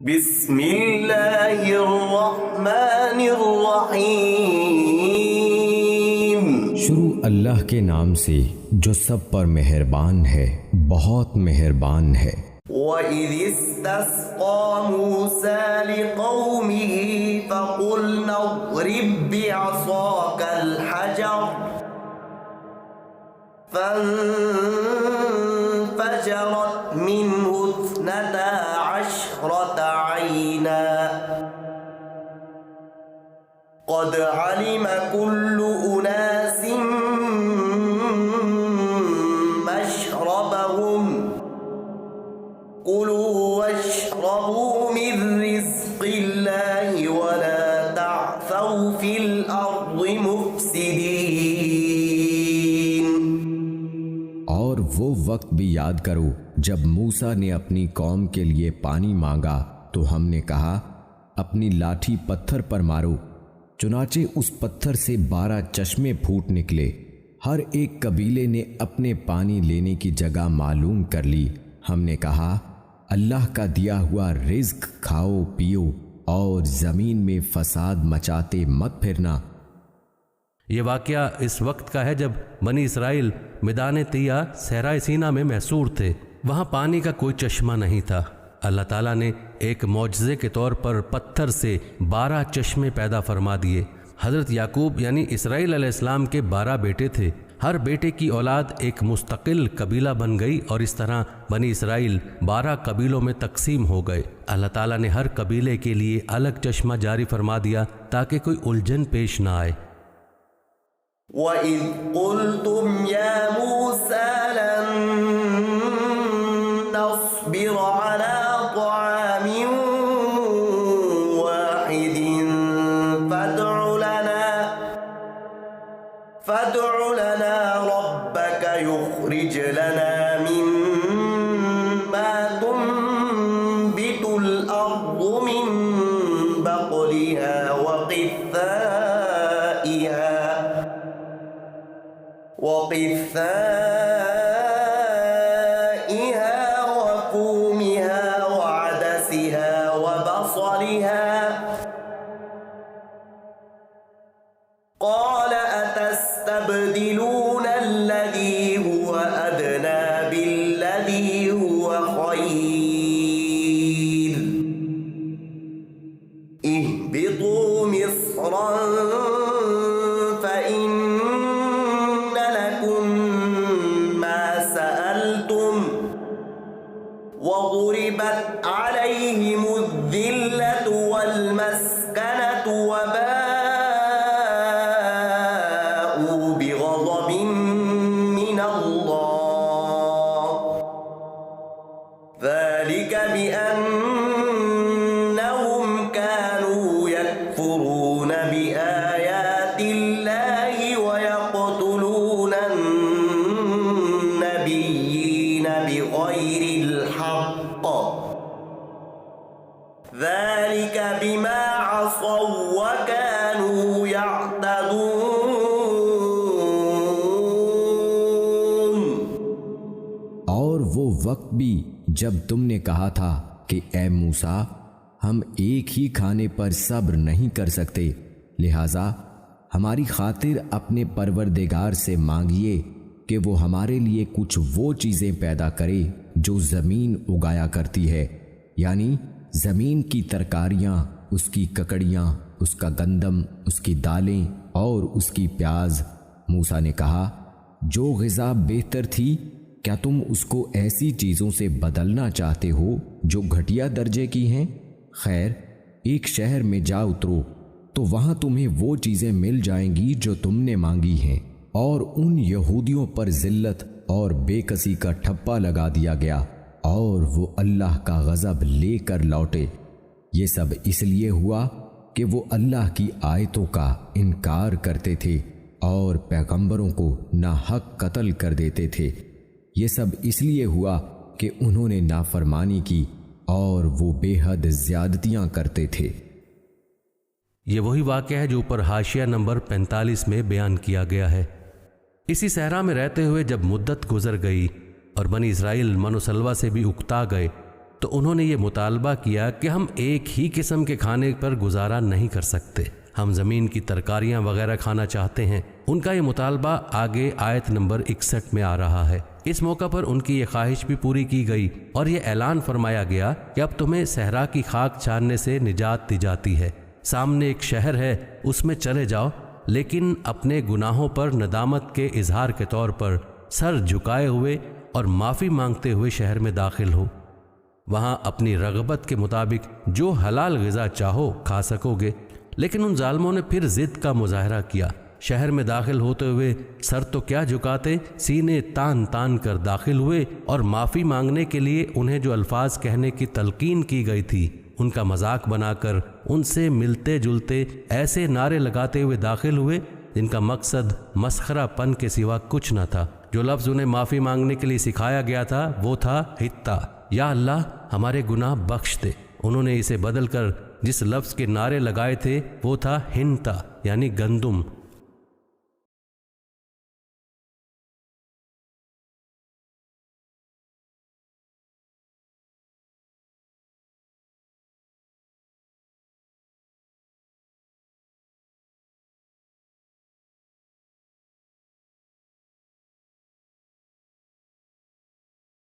بسم اللہ الرحمن الرحیم۔ شروع اللہ کے نام سے جو سب پر مہربان ہے، بہت مہربان ہے۔ وَإِذِ اسْتَسْقَى مُوسَى لِقَوْمِهِ فَقُلْنَا اضْرِب بِّعَصَاكَ الْحَجَرَ فَانفَجَرَتْ مِنْهُ اثْنَتَا عَشْرَةَ عَيْنًا قَدْ عَلِمَ كُلُّ أُنَاسٍ مَّشْرَبَهُمْ كُلُوا وَاشْرَبُوا مِن رِّزْقِ اللَّهِ وَلَا تَعْثَوْا فِي الْأَرْضِ مُفْسِدِينَ۔ اور وہ وقت بھی یاد کرو جب موسیٰ نے اپنی قوم کے لیے پانی مانگا تو ہم نے کہا اپنی لاٹھی پتھر پر مارو، چنانچہ اس پتھر سے 12 چشمے پھوٹ نکلے۔ ہر ایک قبیلے نے اپنے پانی لینے کی جگہ معلوم کر لی۔ ہم نے کہا اللہ کا دیا ہوا رزق کھاؤ پیو اور زمین میں فساد مچاتے مت پھرنا۔ یہ واقعہ اس وقت کا ہے جب بنی اسرائیل میدان طیہ صحرائے سینا میں محصور تھے۔ وہاں پانی کا کوئی چشمہ نہیں تھا۔ اللہ تعالیٰ نے ایک معجزے کے طور پر پتھر سے 12 چشمے پیدا فرما دیے۔ حضرت یعقوب یعنی اسرائیل علیہ السلام کے 12 بیٹے تھے۔ ہر بیٹے کی اولاد ایک مستقل قبیلہ بن گئی اور اس طرح بنی اسرائیل 12 قبیلوں میں تقسیم ہو گئے۔ اللہ تعالیٰ نے ہر قبیلے کے لیے الگ چشمہ جاری فرما دیا تاکہ کوئی الجھن پیش نہ آئے۔ وَإِذْ قُلْتُمْ يَا مُوسَى لَن نَّصْبِرَ عَلَىٰ طَعَامٍ وَاحِدٍ فَادْعُ لَنَا رَبَّكَ يُخْرِجْ لَنَا مِمَّا تُنبِتُ الْأَرْضُ مِن بَقْلِهَا وَقِثَّائِهَا وَفُومِهَا وَعَدَسِهَا وَبَصَلِهَا قَالَ أَتَسْتَبْدِلُونَ الَّذِي هُوَ أَدْنَىٰ بِالَّذِي هُوَ خَيْرٌ اهْبِطُوا مِصْرًا فَإِنَّ لَكُم مَّا سَأَلْتُمْ وَضُرِبَتْ عَلَيْهِمُ الذِّلَّةُ وَالْمَسْكَنَةُ وَبَاءُوا بِغَضَبٍ مِّنَ اللَّهِ ذَلِكَ بِأَنَّهُمْ كَانُوا يَكْفُرُونَ بِآيَاتِ اللَّهِ وَيَقْتُلُونَ النَّبِيِّينَ بِغَيْرِ الْحَقِّ ذَلِكَ بِمَا عَصَوا وَكَانُوا يَعْتَدُونَ۔ اور وہ وقت بھی جب تم نے کہا تھا کہ اے موسیٰ ہم ایک ہی کھانے پر صبر نہیں کر سکتے، لہٰذا ہماری خاطر اپنے پروردگار سے مانگیے کہ وہ ہمارے لیے کچھ وہ چیزیں پیدا کرے جو زمین اگایا کرتی ہے، یعنی زمین کی ترکاریاں، اس کی ککڑیاں، اس کا گندم، اس کی دالیں اور اس کی پیاز۔ موسیٰ نے کہا جو غذا بہتر تھی کیا تم اس کو ایسی چیزوں سے بدلنا چاہتے ہو جو گھٹیا درجے کی ہیں؟ خیر ایک شہر میں جا اترو تو وہاں تمہیں وہ چیزیں مل جائیں گی جو تم نے مانگی ہیں۔ اور ان یہودیوں پر ذلت اور بے کسی کا ٹھپا لگا دیا گیا اور وہ اللہ کا غضب لے کر لوٹے۔ یہ سب اس لیے ہوا کہ وہ اللہ کی آیتوں کا انکار کرتے تھے اور پیغمبروں کو ناحق قتل کر دیتے تھے۔ یہ سب اس لیے ہوا کہ انہوں نے نافرمانی کی اور وہ بے حد زیادتیاں کرتے تھے۔ یہ وہی واقعہ ہے جو اوپر حاشیہ نمبر 45 میں بیان کیا گیا ہے۔ اسی صحرا میں رہتے ہوئے جب مدت گزر گئی اور بنی اسرائیل من و سلوہ سے بھی اکتا گئے تو انہوں نے یہ مطالبہ کیا کہ ہم ایک ہی قسم کے کھانے پر گزارا نہیں کر سکتے، ہم زمین کی ترکاریاں وغیرہ کھانا چاہتے ہیں۔ ان کا یہ مطالبہ آگے آیت نمبر 61 میں آ رہا ہے۔ اس موقع پر ان کی یہ خواہش بھی پوری کی گئی اور یہ اعلان فرمایا گیا کہ اب تمہیں صحرا کی خاک چھاننے سے نجات دی جاتی ہے، سامنے ایک شہر ہے، اس میں چلے جاؤ، لیکن اپنے گناہوں پر ندامت کے اظہار کے طور پر سر جھکائے ہوئے اور معافی مانگتے ہوئے شہر میں داخل ہو۔ وہاں اپنی رغبت کے مطابق جو حلال غذا چاہو کھا سکو گے۔ لیکن ان ظالموں نے پھر ضد کا مظاہرہ کیا، شہر میں داخل ہوتے ہوئے سر تو کیا جھکاتے، سینے تان تان کر داخل ہوئے اور معافی مانگنے کے لیے انہیں جو الفاظ کہنے کی تلقین کی گئی تھی ان کا مذاق بنا کر ان سے ملتے جلتے ایسے نعرے لگاتے ہوئے داخل ہوئے جن کا مقصد مسخرہ پن کے سوا کچھ نہ تھا۔ جو لفظ انہیں معافی مانگنے کے لیے سکھایا گیا تھا وہ تھا ہتا، یا اللہ ہمارے گناہ بخش دے۔ انہوں نے اسے بدل کر جس لفظ کے نعرے لگائے تھے وہ تھا ہنتا، یعنی گندم۔